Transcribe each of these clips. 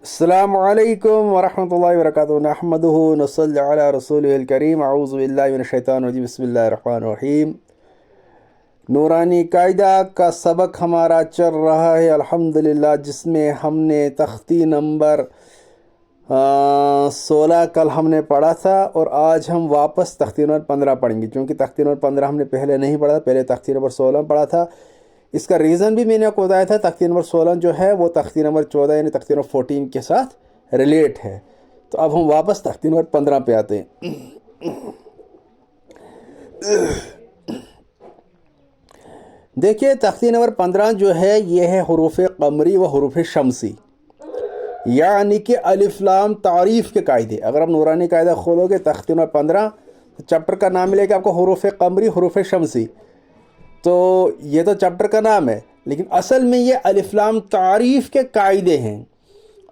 السلام علیکم ورحمۃ اللہ وبرکاتہ نحمدہ نصلی علی رسولہ الکریم اعوذ باللہ من الشیطان الرجیم بسم اللہ الرحمن الرحیم۔ نورانی قاعدہ کا سبق ہمارا چل رہا ہے الحمدللہ، جس میں ہم نے تختی نمبر 16 کل ہم نے پڑھا تھا، اور آج ہم واپس تختی نمبر 15 پڑھیں گے، کیونکہ تختی نمبر 15 ہم نے پہلے نہیں پڑھا، پہلے تختی نمبر 16 پڑھا تھا۔ اس کا ریزن بھی میں نے آپ کو بتایا تھا، تختی نمبر 16 جو ہے وہ تختی نمبر 14 یعنی تختی نمبر 14 کے ساتھ ریلیٹ ہے۔ تو اب ہم واپس تختی نمبر 15 پہ آتے ہیں۔ دیکھیے تختی نمبر 15 جو ہے یہ ہے حروف قمری و حروف شمسی، یعنی کہ الف لام تعریف کے قاعدے۔ اگر آپ نورانی قاعدہ کھولو گے تختی نمبر 15 چیپٹر کا نام ملے گا آپ کو حروف قمری حروف شمسی۔ تو یہ تو چیپٹر کا نام ہے، لیکن اصل میں یہ الف لام تعریف کے قاعدے ہیں۔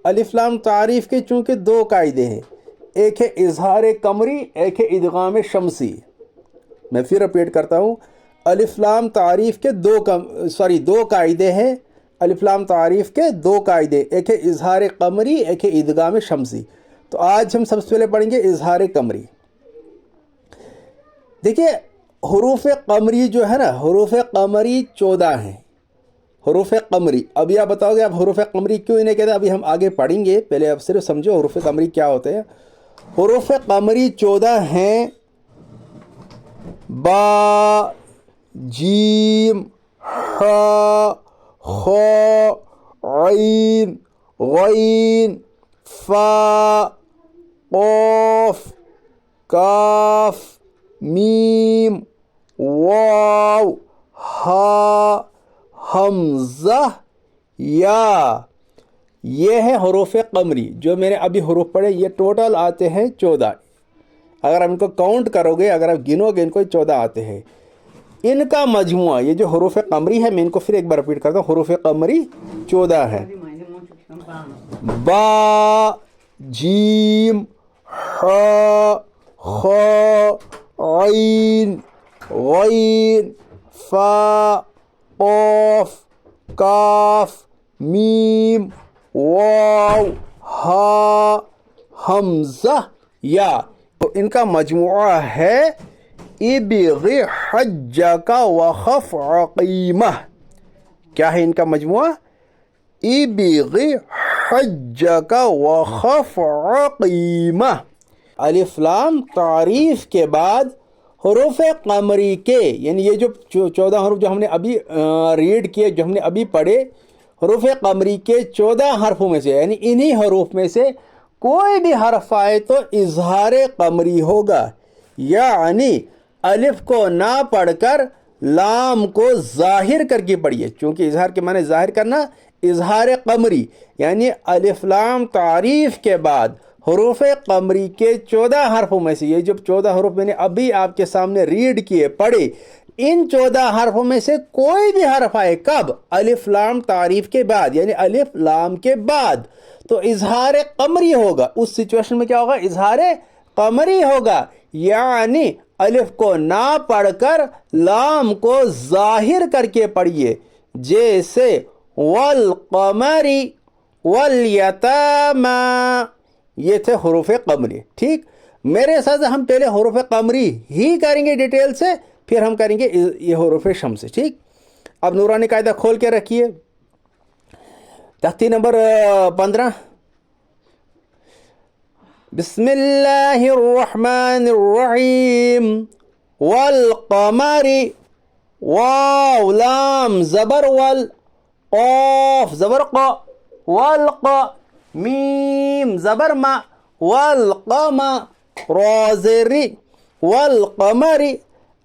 الف لام تعریف کے چونکہ دو قاعدے ہیں، ایک ہے اظہار قمری، ایک ہے ادغام شمسی۔ میں پھر رپیٹ کرتا ہوں، الف لام تعریف کے دو قاعدے ہیں۔ الف لام تعریف کے دو قاعدے، ایک ہے اظہار قمری، ایک ہے ادغام شمسی۔ تو آج ہم سب سے پہلے پڑھیں گے اظہار قمری۔ دیکھیے حروف قمری جو ہے نا، حروف قمری 14 ہیں۔ حروف قمری، ابھی آپ بتاؤ گے آپ حروف قمری کیوں انہیں کہتے ہیں، ابھی ہم آگے پڑھیں گے، پہلے آپ صرف سمجھو حروف قمری کیا ہوتے ہیں۔ حروف قمری 14 ہیں: با، جیم، ح، خ، عین، غین، فا، قاف، کاف، میم، واو، ہا، حمزہ، یا۔ یہ ہے حروف قمری جو میں نے ابھی حروف پڑھے، یہ ٹوٹل آتے ہیں 14۔ اگر آپ ان کو کاؤنٹ کرو گے، اگر آپ گنو گے، ان کو 14 آتے ہیں۔ ان کا مجموعہ یہ جو حروف قمری ہے، میں ان کو پھر ایک بار رپیٹ کرتا ہوں، حروف قمری 14 ہے: با، جیم، ح، خ، عین، غین، فا، قاف، کاف، میم، واو، ہا، حمزہ، یا۔ تو ان کا مجموعہ ہے ابغ حجک وخف عقیمہ۔ کیا ہے ان کا مجموعہ؟ ابغ حجک وخف عقیمہ۔ الف لام تعریف کے بعد حروف قمری کے، یعنی یہ جو 14 حروف جو ہم نے ابھی ریڈ کیے، جو ہم نے ابھی پڑھے، حروف قمری کے 14 حرفوں میں سے، یعنی انہی حروف میں سے کوئی بھی حرف آئے تو اظہار قمری ہوگا، یعنی الف کو نہ پڑھ کر لام کو ظاہر کر کے پڑھیے، چونکہ اظہار کے معنی ظاہر کرنا۔ اظہار قمری یعنی الف لام تعریف کے بعد حروف قمری کے 14 حرفوں میں سے، یہ جو 14 حروف میں نے ابھی آپ کے سامنے ریڈ کیے، پڑھے، ان 14 حرفوں میں سے کوئی بھی حرف آئے، کب؟ الف لام تعریف کے بعد، یعنی الف لام کے بعد، تو اظہار قمری ہوگا۔ اس سچویشن میں کیا ہوگا؟ اظہار قمری ہوگا، یعنی الف کو نہ پڑھ کر لام کو ظاہر کر کے پڑھیے، جیسے والقمر، والیتامى، یہ تھے حروف قمری۔ ٹھیک، میرے ساتھ ہم پہلے حروف قمری ہی کریں گے ڈیٹیل سے، پھر ہم کریں گے یہ حروف شمس۔ ٹھیک، اب نورانی قاعدہ کھول کے رکھیے، تختی نمبر 15۔ بسم اللہ الرحمن الرحیم۔ والقمر، واو لام زبر وال، قاف زبر قا، والق، میم زبر ما، والقم، رازری، والقمر۔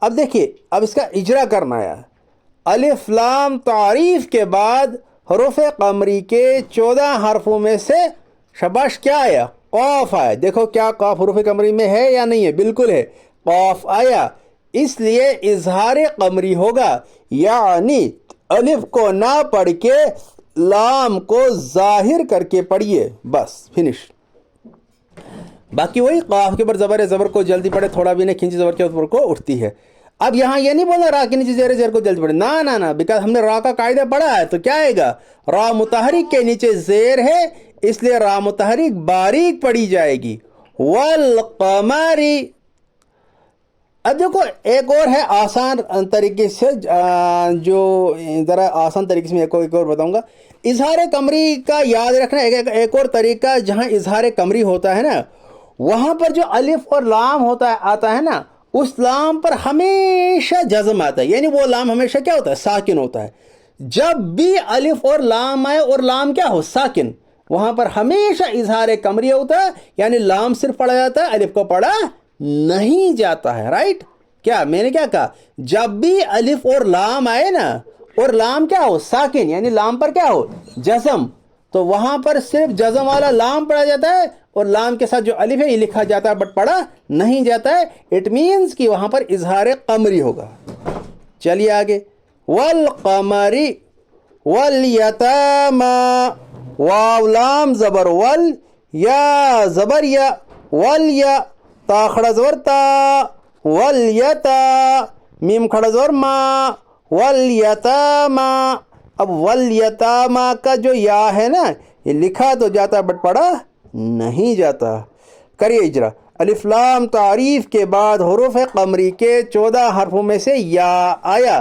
اب دیکھیے، اب اس کا اجرا کرنا ہے۔ الف لام تعریف کے بعد حروف قمری کے 14 حرفوں میں سے شباش کیا آیا؟ قاف آیا۔ دیکھو کیا قاف حروف قمری میں ہے یا نہیں ہے؟ بالکل ہے، قاف آیا، اس لیے اظہار قمری ہوگا، یعنی الف کو نہ پڑھ کے لام کو ظاہر کر کے پڑھیے، بس فنش۔ باقی وہی قاف کے اوپر زبر ہے، زبر کو جلدی پڑھے، تھوڑا بھی نہیں کھینچی، زبر کے اوپر کو اٹھتی ہے۔ اب یہاں یہ نہیں بولنا را کے نیچے زیر زیر کو جلد پڑے، نہ بیکاز ہم نے را کا قاعدہ پڑھا ہے، تو کیا آئے گا، را متحرک کے نیچے زیر ہے اس لیے را متحرک باریک پڑھی جائے گی، والقمری۔ اب دیکھو ایک اور ہے آسان طریقے سے، جو ذرا آسان طریقے سے میں ایک اور بتاؤں گا، اظہار قمری کا یاد رکھنا۔ ایک اور طریقہ جہاں اظہار قمری ہوتا ہے نا، وہاں پر جو الف اور لام آتا ہے نا، اس لام پر ہمیشہ جزم آتا ہے، یعنی وہ لام ہمیشہ کیا ہوتا ہے، ساکن ہوتا ہے۔ جب بھی الف اور لام آئے اور لام کیا ہو، ساکن، وہاں پر ہمیشہ اظہار قمری ہوتا ہے، یعنی لام صرف پڑھا جاتا ہے، الف کو پڑھا نہیں جاتا ہے، رائٹ؟ کیا میں نے کیا کہا، جب بھی الف اور لام آئے نا اور لام کیا ہو، ساکن، یعنی لام پر کیا ہو، جزم، تو وہاں پر صرف جزم والا لام پڑھا جاتا ہے اور لام کے ساتھ جو الف ہے یہ لکھا جاتا ہے بٹ پڑھا نہیں جاتا ہے، اٹ مینز کہ وہاں پر اظہار قمری ہوگا۔ چلیے آگے، والقمری والیتاما، واو لام زبر ول، یا زبر یا، والیا تا کھڑا زبر تا، والیتا میم کھڑا زبر ما، والیتاما۔ اب والیتاما کا جو یا ہے نا، یہ لکھا تو جاتا ہے بٹ پڑھا نہیں جاتا۔ کریے اجرا، الف لام تعریف کے بعد حروف قمری کے 14 حرفوں میں سے یا آیا،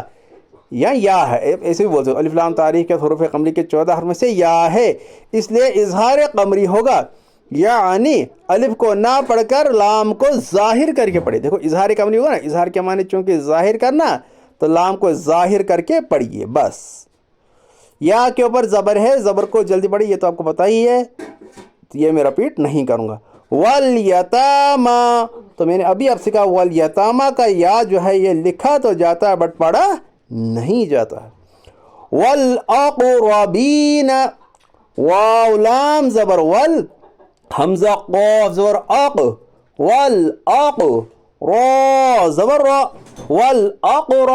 یا ہے، ایسے بھی بولتے ہو، الف لام تعریف کے حروف قمری کے 14 حرف میں سے یا ہے، اس لیے اظہار قمری ہوگا، یعنی الف کو نہ پڑھ کر لام کو ظاہر کر کے پڑھے۔ دیکھو اظہار قمری ہوگا نا، اظہار کے معنی چونکہ ظاہر کرنا، تو لام کو ظاہر کر کے پڑھیے بس۔ یا کے اوپر زبر ہے، زبر کو جلدی پڑھیے، یہ تو آپ کو پتہ ہی ہے، یہ میں رپیٹ نہیں کروں گا۔ والیتاما، تو میں نے ابھی آپ سے کہا والیتاما کا یا جو ہے یہ لکھا تو جاتا ہے بٹ پڑھا نہیں جاتا۔ والاقربین، واو لام زبر ول، حمزہ قاف زبر اق، والاق، را زبر را، والاقر،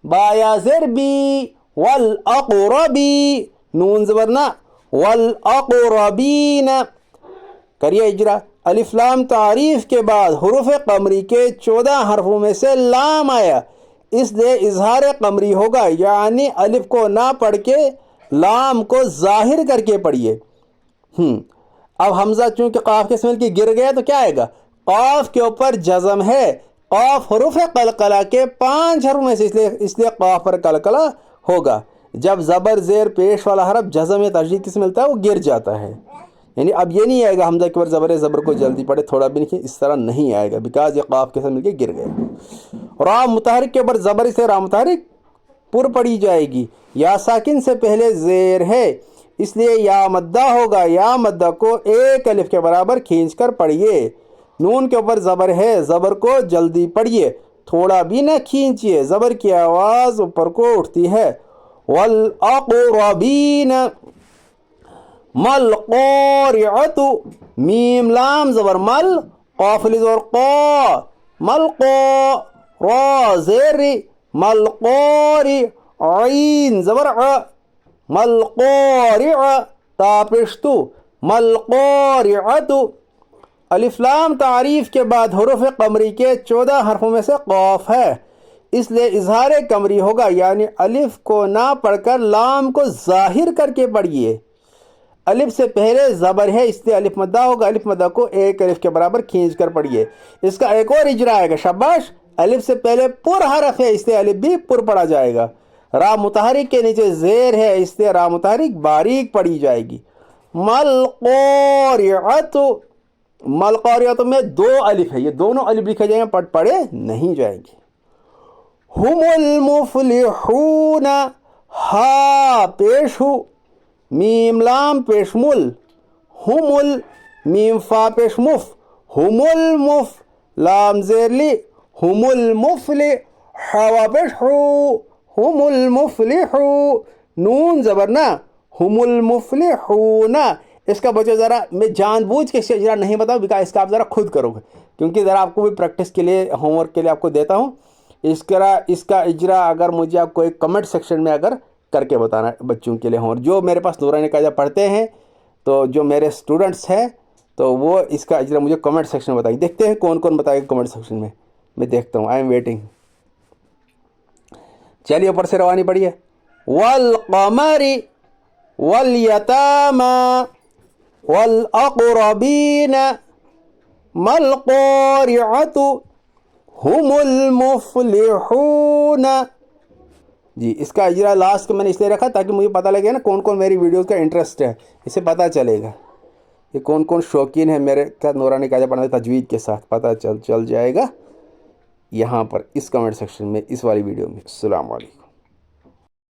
با یا زر بی، والاقربی، نون زبر نا، والاقربین۔ کریے اجرا، الف لام تعریف کے بعد حروف قمری کے 14 حرفوں میں سے لام آیا، اس لیے اظہار قمری ہوگا، یعنی الف کو نہ پڑھ کے لام کو ظاہر کر کے پڑھیے۔ اب حمزہ چونکہ قاف کے سمیل کی گر گیا تو کیا آئے گا، قاف کے اوپر جزم ہے، قاف حروف قلقلہ کے 5 حرفوں میں سے، اس لیے قاف پر قلقلہ ہوگا۔ جب زبر زیر پیش والا حرف جزم یا تشدید کس ملتا ہے وہ گر جاتا ہے، یعنی اب یہ نہیں آئے گا حمزہ کے اوپر زبر ہے، زبر کو جلدی پڑھے تھوڑا بھی نہیں، اس طرح نہیں آئے گا، بیکاز یہ قاف کے ساتھ مل کے گر گئے۔ را متحرک کے اوپر زبر سے را متحرک پر پڑھی جائے گی، یا ساکن سے پہلے زیر ہے، اس لیے یا مدہ ہوگا، یا مدہ کو ایک الف کے برابر کھینچ کر پڑھیے۔ نون کے اوپر زبر ہے، زبر کو جلدی پڑھیے، تھوڑا بھی نہ کھینچیے، زبر کی آواز اوپر کو اٹھتی ہے۔ والاقربین، مل قارعت، میم لام زبر مل، قاف زبر قا، مل قا، را زیر، مل قارع، عین زبر ع، مل قارع، تا پشتو، مل قارعت۔ الف لام تعریف کے بعد حروف قمری کے 14 حرفوں میں سے قاف ہے، اس لیے اظہار قمری ہوگا، یعنی الف کو نہ پڑھ کر لام کو ظاہر کر کے پڑھیے۔ الف سے پہلے زبر ہے، اس لیے الف مدہ ہوگا، الف مدہ کو ایک الف کے برابر کھینچ کر پڑھیے۔ اس کا ایک اور اجرا آئے گا، شاباش، الف سے پہلے پر حرف ہے، اس لیے الف بھی پر پڑھا جائے گا۔ را متحرک کے نیچے زیر ہے، اس لیے را متحرک باریک پڑھی جائے گی۔ مل قارعت، مل قارعت میں 2 الف ہے، یہ دونوں الف لکھے جائیں گے، پڑھے نہیں جائیں گے۔ ہم المفلحون، ہا پیش ہو، میم لام پیش مل، ہم میم فا پیش مف، ہم المف، لام زیر لی، ہم المفلح، حوا پیش ہو، ہم المفلحو، نون زبر نا، ہم المفلحون۔ اس کا بچہ ذرا میں جان بوجھ کے اس کا اجرا نہیں بتاؤں، بیکاز اس کا آپ ذرا خود کرو گے، کیونکہ ذرا آپ کو بھی پریکٹس کے لیے، ہوم ورک کے لیے آپ کو دیتا ہوں۔ اس کا اجرا اگر مجھے آپ کو ایک کمنٹ سیکشن میں اگر کر کے بتانا بچوں کے لیے، ہوم ورک جو میرے پاس نورانی قاعدہ پڑھتے ہیں، تو جو میرے اسٹوڈنٹس ہیں، تو وہ اس کا اجرا مجھے کمنٹ سیکشن میں بتائیں، دیکھتے ہیں کون کون بتائے گا کمنٹ سیکشن میں دیکھتا ہوں، آئی ایم ویٹنگ۔ چلیے اوپر سے روانی پڑھیے. والقمر والیتاما والاقربین ما القارعۃ ہم المفلحون. جی اس کا اجرا لاسٹ میں نے اس لیے رکھا تاکہ مجھے پتہ لگے نا کون کون میری ویڈیوز کا انٹرسٹ ہے, اسے پتہ چلے گا کہ کون کون شوقین ہے میرے کا نورانی قاعدہ پڑھنے تجوید کے ساتھ, پتہ چل جائے گا یہاں پر اس کمنٹ سیکشن میں اس والی ویڈیو میں. السلام علیکم.